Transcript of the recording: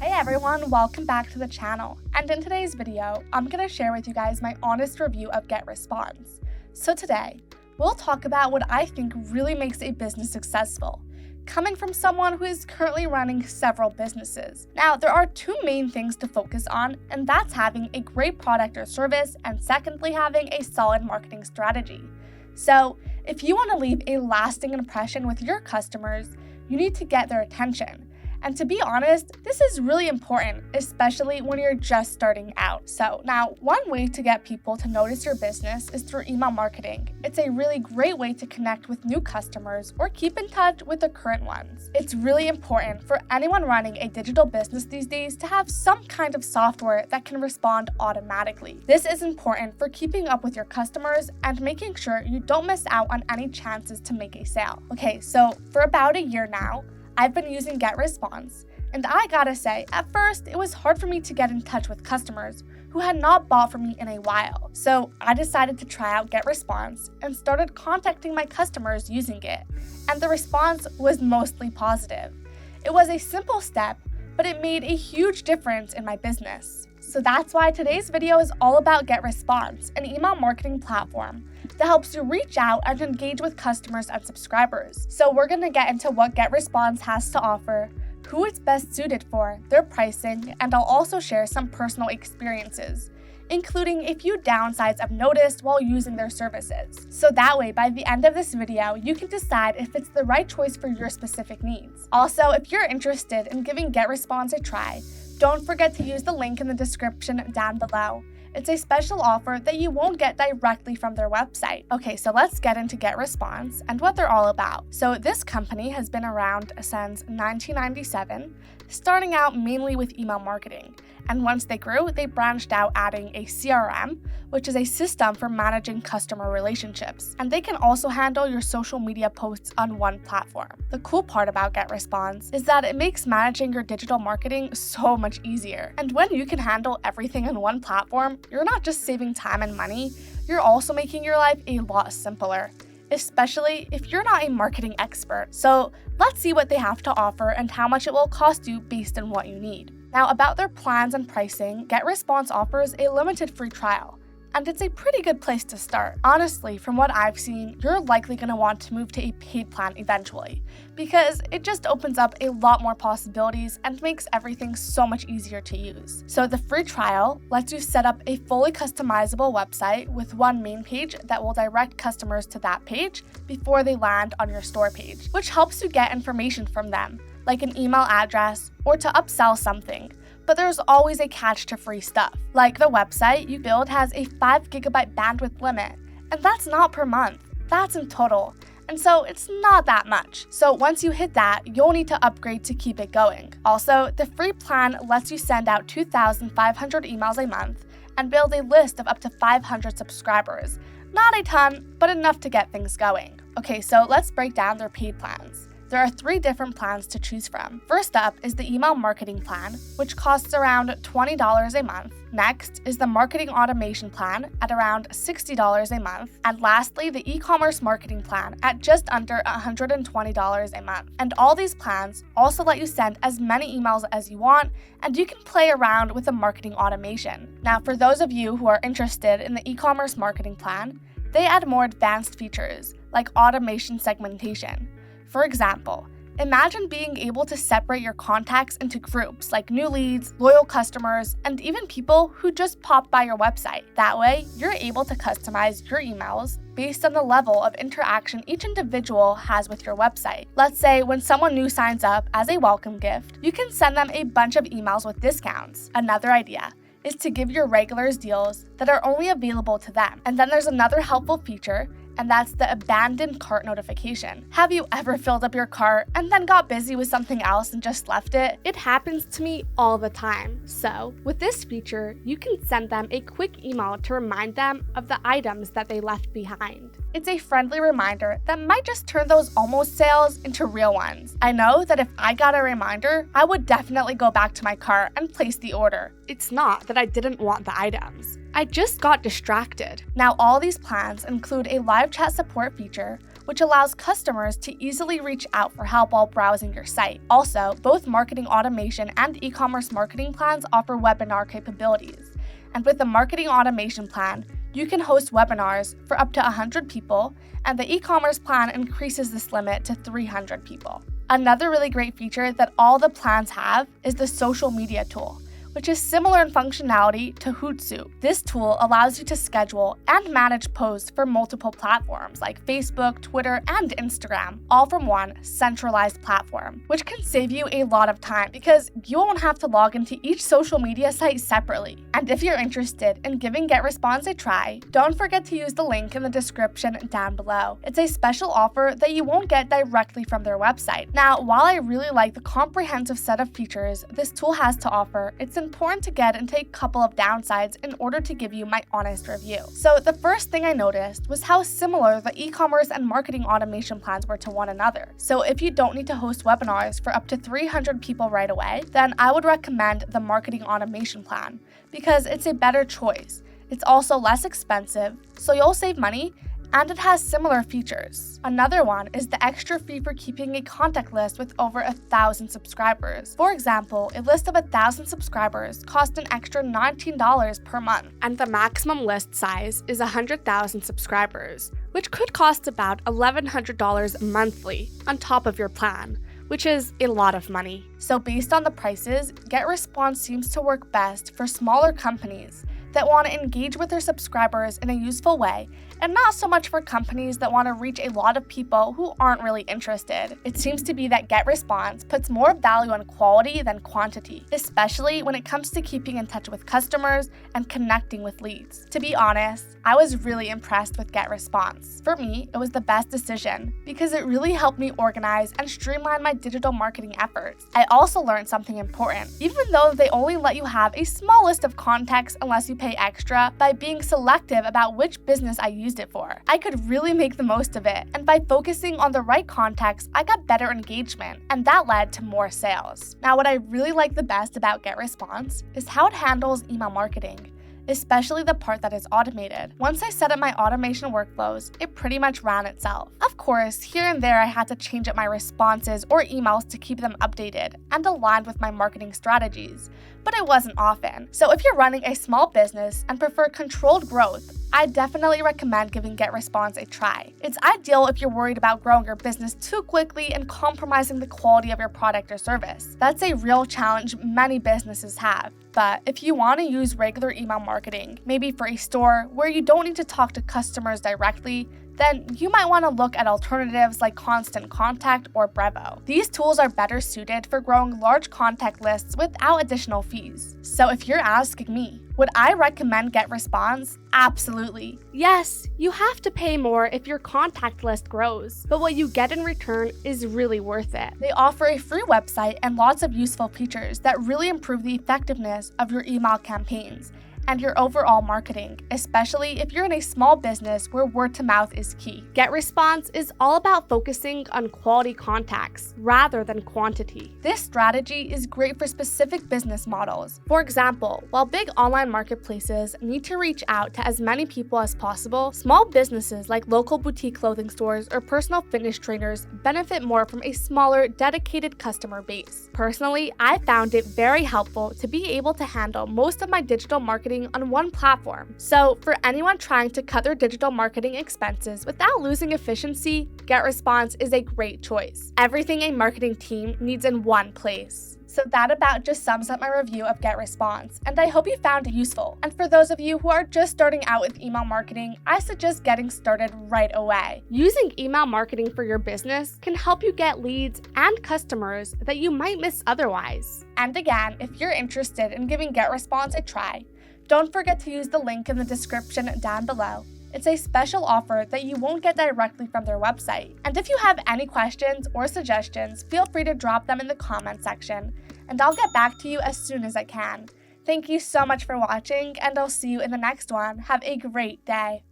Hey everyone, welcome back to the channel. And in today's video, I'm going to share with you guys my honest review of GetResponse. So today, we'll talk about what I think really makes a business successful, coming from someone who is currently running several businesses. Now, there are two main things to focus on, and that's having a great product or service, and secondly, having a solid marketing strategy. So, if you want to leave a lasting impression with your customers, you need to get their attention. And to be honest, this is really important, especially when you're just starting out. So now, one way to get people to notice your business is through email marketing. It's a really great way to connect with new customers or keep in touch with the current ones. It's really important for anyone running a digital business these days to have some kind of software that can respond automatically. This is important for keeping up with your customers and making sure you don't miss out on any chances to make a sale. Okay, so for about a year now, I've been using GetResponse, and I gotta say, at first, it was hard for me to get in touch with customers who had not bought from me in a while. So I decided to try out GetResponse and started contacting my customers using it, and the response was mostly positive. It was a simple step, but it made a huge difference in my business. So that's why today's video is all about GetResponse, an email marketing platform that helps you reach out and engage with customers and subscribers. So we're going to get into what GetResponse has to offer, who it's best suited for, their pricing, and I'll also share some personal experiences, including a few downsides I've noticed while using their services. So that way, by the end of this video, you can decide if it's the right choice for your specific needs. Also, if you're interested in giving GetResponse a try, don't forget to use the link in the description down below. It's a special offer that you won't get directly from their website. Okay, so let's get into GetResponse and what they're all about. So this company has been around since 1997, starting out mainly with email marketing. And once they grew, they branched out adding a CRM, which is a system for managing customer relationships. And they can also handle your social media posts on one platform. The cool part about GetResponse is that it makes managing your digital marketing so much easier. And when you can handle everything on one platform, you're not just saving time and money, you're also making your life a lot simpler, especially if you're not a marketing expert. So let's see what they have to offer and how much it will cost you based on what you need. Now, about their plans and pricing, GetResponse offers a limited free trial, and it's a pretty good place to start. Honestly, from what I've seen, you're likely going to want to move to a paid plan eventually, because it just opens up a lot more possibilities and makes everything so much easier to use. So the free trial lets you set up a fully customizable website with one main page that will direct customers to that page before they land on your store page, which helps you get information from them, like an email address or to upsell something. But there's always a catch to free stuff. Like the website you build has a 5 GB bandwidth limit, and that's not per month, that's in total. And so it's not that much. So once you hit that, you'll need to upgrade to keep it going. Also, the free plan lets you send out 2,500 emails a month and build a list of up to 500 subscribers. Not a ton, but enough to get things going. Okay, so let's break down their paid plans. There are 3 different plans to choose from. First up is the email marketing plan, which costs around $20 a month. Next is the marketing automation plan at around $60 a month. And lastly, the e-commerce marketing plan at just under $120 a month. And all these plans also let you send as many emails as you want, and you can play around with the marketing automation. Now, for those of you who are interested in the e-commerce marketing plan, they add more advanced features like automation segmentation. For example, imagine being able to separate your contacts into groups like new leads, loyal customers, and even people who just popped by your website. That way, you're able to customize your emails based on the level of interaction each individual has with your website. Let's say when someone new signs up as a welcome gift, you can send them a bunch of emails with discounts. Another idea is to give your regulars deals that are only available to them. And then there's another helpful feature, and that's the abandoned cart notification. Have you ever filled up your cart and then got busy with something else and just left it? It happens to me all the time. So with this feature, you can send them a quick email to remind them of the items that they left behind. It's a friendly reminder that might just turn those almost sales into real ones. I know that if I got a reminder, I would definitely go back to my cart and place the order. It's not that I didn't want the items. I just got distracted. Now, all these plans include a live chat support feature, which allows customers to easily reach out for help while browsing your site. Also, both marketing automation and e-commerce marketing plans offer webinar capabilities. And with the marketing automation plan, you can host webinars for up to 100 people, and the e-commerce plan increases this limit to 300 people. Another really great feature that all the plans have is the social media tool, which is similar in functionality to Hootsuite. This tool allows you to schedule and manage posts for multiple platforms like Facebook, Twitter, and Instagram, all from one centralized platform, which can save you a lot of time because you won't have to log into each social media site separately. And if you're interested in giving GetResponse a try, don't forget to use the link in the description down below. It's a special offer that you won't get directly from their website. Now, while I really like the comprehensive set of features this tool has to offer, it's important to get into a couple of downsides in order to give you my honest review. So the first thing I noticed was how similar the e-commerce and marketing automation plans were to one another. So if you don't need to host webinars for up to 300 people right away, then I would recommend the marketing automation plan because it's a better choice. It's also less expensive, so you'll save money, and it has similar features. Another one is the extra fee for keeping a contact list with over 1,000 subscribers. For example, a list of 1,000 subscribers costs an extra $19 per month, and the maximum list size is 100,000 subscribers, which could cost about $1,100 monthly on top of your plan, which is a lot of money. So based on the prices, GetResponse seems to work best for smaller companies that want to engage with their subscribers in a useful way, and not so much for companies that want to reach a lot of people who aren't really interested. It seems to be that GetResponse puts more value on quality than quantity, especially when it comes to keeping in touch with customers and connecting with leads. To be honest, I was really impressed with GetResponse. For me, it was the best decision because it really helped me organize and streamline my digital marketing efforts. I also learned something important. Even though they only let you have a small list of contacts unless you pay extra, by being selective about which business I used it for, I could really make the most of it. And by focusing on the right contacts, I got better engagement, and that led to more sales. Now, what I really like the best about GetResponse is how it handles email marketing, especially the part that is automated. Once I set up my automation workflows, it pretty much ran itself. Of course, here and there I had to change up my responses or emails to keep them updated and aligned with my marketing strategies, but it wasn't often. So if you're running a small business and prefer controlled growth, I definitely recommend giving GetResponse a try. It's ideal if you're worried about growing your business too quickly and compromising the quality of your product or service. That's a real challenge many businesses have. But if you want to use regular email marketing, maybe for a store where you don't need to talk to customers directly, then you might want to look at alternatives like Constant Contact or Brevo. These tools are better suited for growing large contact lists without additional fees. So if you're asking me, would I recommend GetResponse? Absolutely. Yes, you have to pay more if your contact list grows, but what you get in return is really worth it. They offer a free website and lots of useful features that really improve the effectiveness of your email campaigns and your overall marketing, especially if you're in a small business where word of mouth is key. GetResponse is all about focusing on quality contacts rather than quantity. This strategy is great for specific business models. For example, while big online marketplaces need to reach out to as many people as possible, small businesses like local boutique clothing stores or personal fitness trainers benefit more from a smaller, dedicated customer base. Personally, I found it very helpful to be able to handle most of my digital marketing on one platform. So for anyone trying to cut their digital marketing expenses without losing efficiency, GetResponse is a great choice. Everything a marketing team needs in one place. So that about just sums up my review of GetResponse, and I hope you found it useful. And for those of you who are just starting out with email marketing, I suggest getting started right away. Using email marketing for your business can help you get leads and customers that you might miss otherwise. And again, if you're interested in giving GetResponse a try, don't forget to use the link in the description down below. It's a special offer that you won't get directly from their website. And if you have any questions or suggestions, feel free to drop them in the comment section, and I'll get back to you as soon as I can. Thank you so much for watching, and I'll see you in the next one. Have a great day.